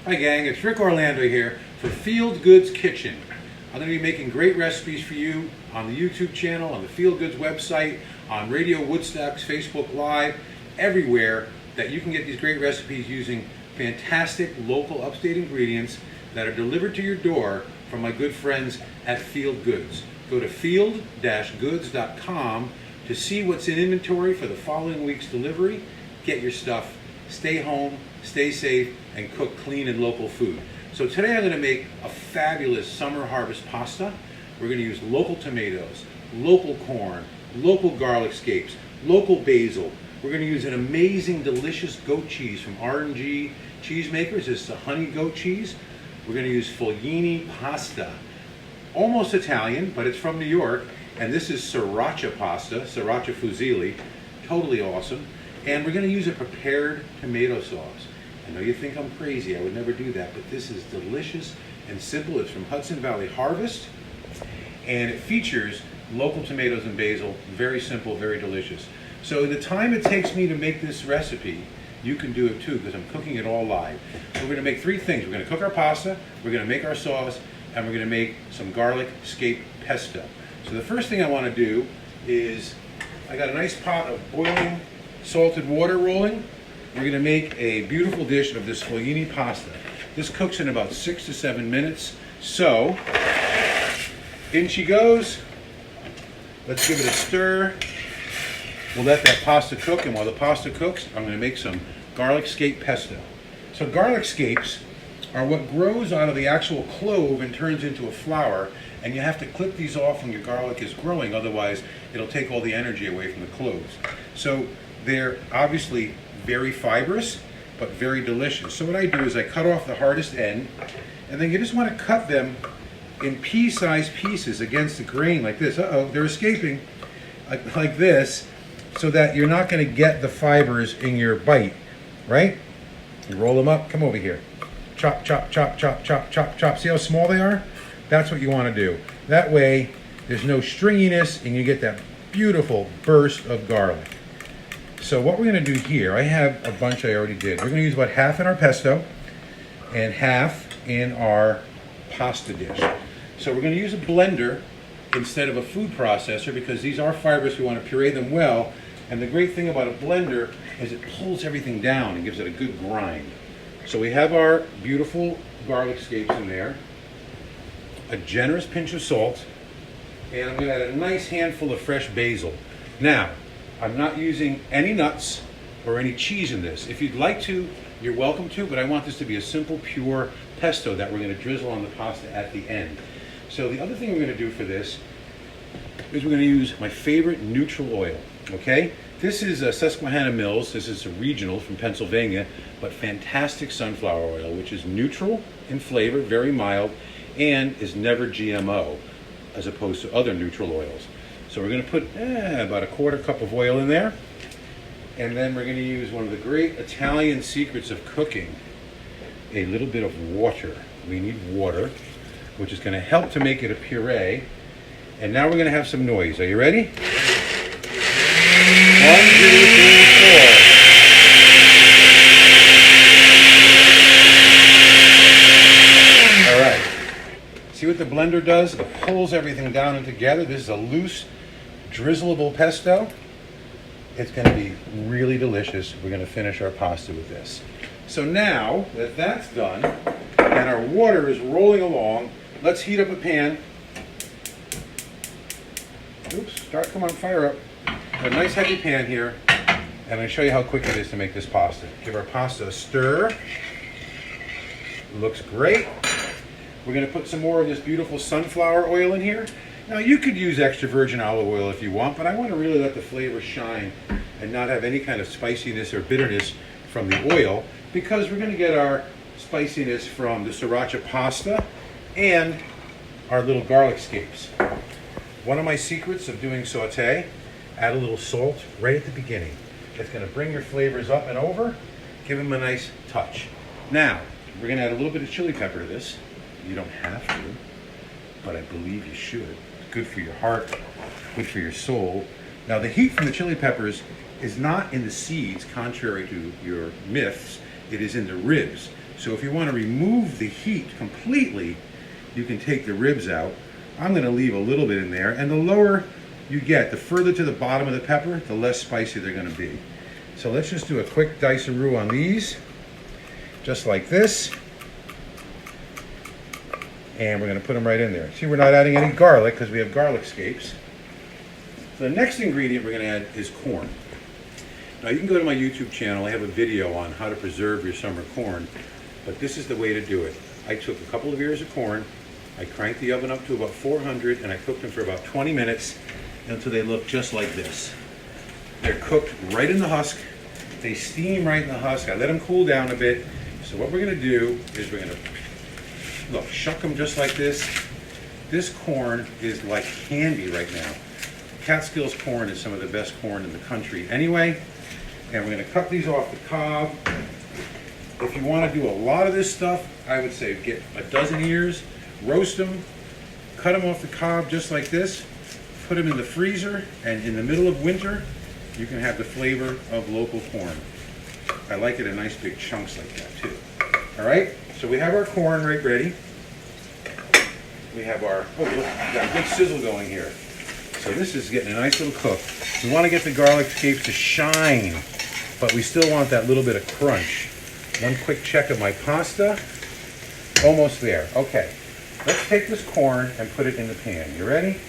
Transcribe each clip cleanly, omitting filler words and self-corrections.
Hi gang, it's Rick Orlando here for Field Goods Kitchen. I'm going to be making great recipes for you on the YouTube channel, on the Field Goods website, on Radio Woodstock's Facebook Live, everywhere that you can get these great recipes using fantastic local upstate ingredients that are delivered to your door from my good friends at Field Goods. Go to field-goods.com to see what's in inventory for the following week's delivery. Get your stuff, stay home, stay safe, and cook clean and local food. So today I'm going to make a fabulous summer harvest pasta. We're going to use local tomatoes, local corn, local garlic scapes, local basil. We're going to use an amazing, delicious goat cheese from R&G Cheesemakers. This is a honey goat cheese. We're going to use Foglini pasta. Almost Italian, but it's from New York. And this is sriracha pasta, sriracha fusilli. Totally awesome. And we're going to use a prepared tomato sauce. I know you think I'm crazy, I would never do that, but this is delicious and simple. It's from Hudson Valley Harvest, and it features local tomatoes and basil. Very simple, very delicious. So the time it takes me to make this recipe, you can do it too, because I'm cooking it all live. So we're going to make three things. We're going to cook our pasta, we're going to make our sauce, and we're going to make some garlic scape pesto. So the first thing I want to do is, I got a nice pot of boiling salted water rolling. We're going to make a beautiful dish of this Foglini pasta. This cooks in about 6 to 7 minutes. So, in she goes. Let's give it a stir. We'll let that pasta cook, and while the pasta cooks, I'm going to make some garlic scape pesto. So garlic scapes are what grows out of the actual clove and turns into a flower, and you have to clip these off when your garlic is growing, otherwise it'll take all the energy away from the cloves. So they're obviously very fibrous, but very delicious. So what I do is I cut off the hardest end, and then you just want to cut them in pea-sized pieces against the grain like this. Uh-oh, they're escaping like this, so that you're not going to get the fibers in your bite, right? You roll them up, come over here. Chop, chop, chop, chop, chop, chop, chop. See how small they are? That's what you want to do. That way, there's no stringiness, and you get that beautiful burst of garlic. So what we're going to do here, I have a bunch I already did. We're going to use about half in our pesto and half in our pasta dish. So we're going to use a blender instead of a food processor, because these are fibrous. We want to puree them well. And the great thing about a blender is it pulls everything down and gives it a good grind. So we have our beautiful garlic scapes in there, a generous pinch of salt, and I'm going to add a nice handful of fresh basil. Now, I'm not using any nuts or any cheese in this. If you'd like to, you're welcome to, but I want this to be a simple, pure pesto that we're going to drizzle on the pasta at the end. So the other thing we're going to do for this is we're going to use my favorite neutral oil, okay? This is Susquehanna Mills. This is a regional from Pennsylvania, but fantastic sunflower oil, which is neutral in flavor, very mild, and is never GMO, as opposed to other neutral oils. So we're going to put about a quarter cup of oil in there, and then we're going to use one of the great Italian secrets of cooking, a little bit of water. We need water, which is going to help to make it a puree. And now we're going to have some noise. Are you ready? 1, 2, 3, 4. All right. See what the blender does? It pulls everything down and together. This is a loose, drizzleable pesto. It's going to be really delicious. We're going to finish our pasta with this. So now that that's done and our water is rolling along, let's heat up a pan. Oops, come on, fire up. A nice heavy pan here, and I'm going to show you how quick it is to make this pasta. Give our pasta a stir. Looks great. We're going to put some more of this beautiful sunflower oil in here. Now you could use extra virgin olive oil if you want, but I want to really let the flavor shine and not have any kind of spiciness or bitterness from the oil, because we're going to get our spiciness from the sriracha pasta and our little garlic scapes. One of my secrets of doing saute, add a little salt right at the beginning. It's going to bring your flavors up and over, give them a nice touch. Now, we're going to add a little bit of chili pepper to this. You don't have to, but I believe you should. It's good for your heart, good for your soul. Now, the heat from the chili peppers is not in the seeds, contrary to your myths. It is in the ribs. So if you want to remove the heat completely, you can take the ribs out. I'm going to leave a little bit in there, and the lower you get, the further to the bottom of the pepper, the less spicy they're going to be. So let's just do a quick dice-a-roo on these, just like this. And we're going to put them right in there. See, we're not adding any garlic because we have garlic scapes. The next ingredient we're going to add is corn. Now you can go to my YouTube channel. I have a video on how to preserve your summer corn, but this is the way to do it. I took a couple of ears of corn, I cranked the oven up to about 400, and I cooked them for about 20 minutes until they look just like this. They're cooked right in the husk. They steam right in the husk. I let them cool down a bit. So what we're going to do is we're going to, look, shuck them just like this. This corn is like candy right now. Catskills corn is some of the best corn in the country anyway. And we're going to cut these off the cob. If you want to do a lot of this stuff, I would say get a dozen ears, roast them, cut them off the cob just like this, put them in the freezer, and in the middle of winter, you can have the flavor of local corn. I like it in nice big chunks like that too. All right, so we have our corn right ready. We have our, oh look, we got a good sizzle going here. So this is getting a nice little cook. We want to get the garlic scapes to shine, but we still want that little bit of crunch. One quick check of my pasta. Almost there. Okay. Let's take this corn and put it in the pan. You ready?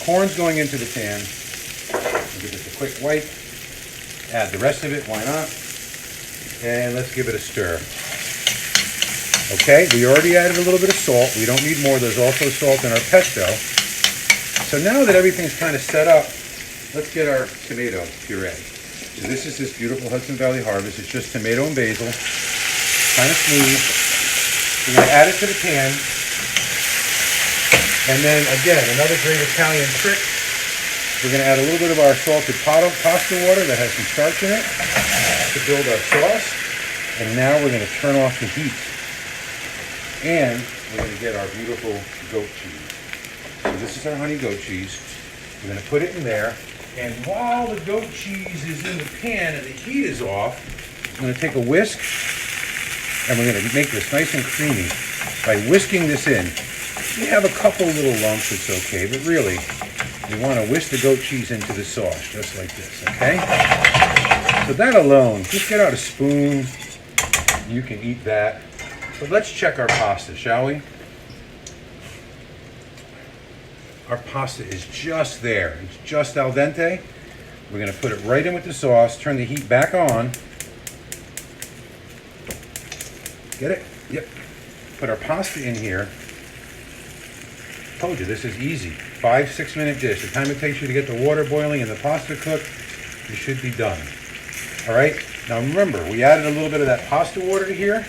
Corn's going into the pan. Give this a quick wipe. Add the rest of it. Why not? And let's give it a stir. Okay, we already added a little bit of salt. We don't need more. There's also salt in our pesto. So now that everything's kind of set up, let's get our tomato puree. So this is this beautiful Hudson Valley harvest. It's just tomato and basil, kind of smooth. We're going to add it to the pan. And then again, another great Italian trick. We're going to add a little bit of our salted pasta water that has some starch in it to build our sauce. And now we're going to turn off the heat. And we're going to get our beautiful goat cheese. So this is our honey goat cheese. We're going to put it in there. And while the goat cheese is in the pan and the heat is off, I'm going to take a whisk and we're going to make this nice and creamy by whisking this in. You have a couple little lumps, it's okay, but really, you want to whisk the goat cheese into the sauce, just like this, okay? So that alone, just get out a spoon, you can eat that. But let's check our pasta, shall we? Our pasta is just there. It's just al dente. We're going to put it right in with the sauce, turn the heat back on. Get it? Yep. Put our pasta in here. Told you, this is easy. 5-6 minute dish. The time it takes you to get the water boiling and the pasta cooked, you should be done. All right? Now remember, we added a little bit of that pasta water to here.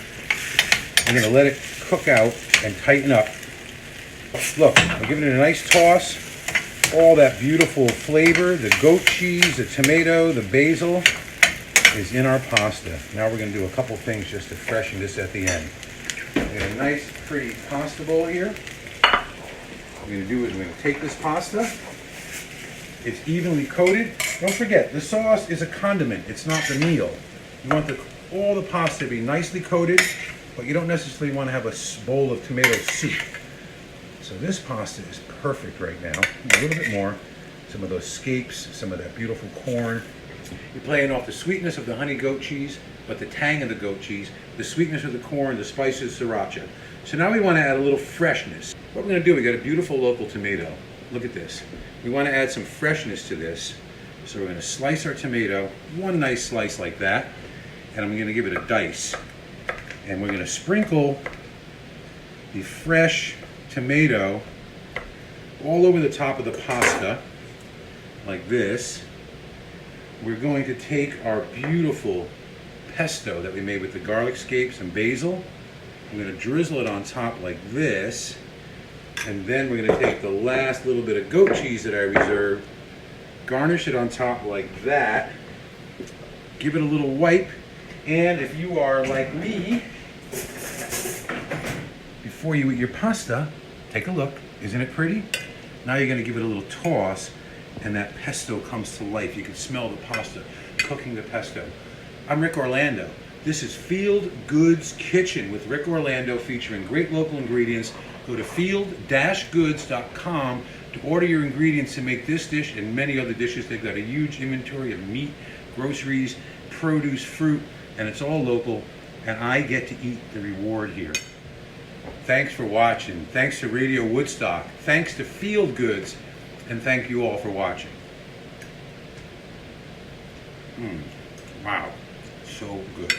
We're going to let it cook out and tighten up. Look, we're giving it a nice toss. All that beautiful flavor, the goat cheese, the tomato, the basil is in our pasta. Now we're going to do a couple things just to freshen this at the end. We got a nice, pretty pasta bowl here. What we're going to do is we're going to take this pasta. It's evenly coated. Don't forget, the sauce is a condiment. It's not the meal. You want all the pasta to be nicely coated, but you don't necessarily want to have a bowl of tomato soup. So this pasta is perfect right now. A little bit more. Some of those scapes, some of that beautiful corn. You're playing off the sweetness of the honey goat cheese, but the tang of the goat cheese, the sweetness of the corn, the spices, sriracha. So now we want to add a little freshness. What we're going to do, we got a beautiful local tomato. Look at this. We want to add some freshness to this. So we're going to slice our tomato, one nice slice like that, and I'm going to give it a dice. And we're going to sprinkle the fresh tomato all over the top of the pasta, like this. We're going to take our beautiful pesto that we made with the garlic scapes and basil. I'm going to drizzle it on top like this. And then we're going to take the last little bit of goat cheese that I reserved, garnish it on top like that, give it a little wipe, and if you are like me, before you eat your pasta, take a look. Isn't it pretty? Now you're going to give it a little toss, and that pesto comes to life. You can smell the pasta cooking the pesto. I'm Rick Orlando. This is Field Goods Kitchen with Rick Orlando, featuring great local ingredients. Go to field-goods.com to order your ingredients to make this dish and many other dishes. They've got a huge inventory of meat, groceries, produce, fruit, and it's all local, and I get to eat the reward here. Thanks for watching. Thanks to Radio Woodstock. Thanks to Field Goods, and thank you all for watching. Wow, so good.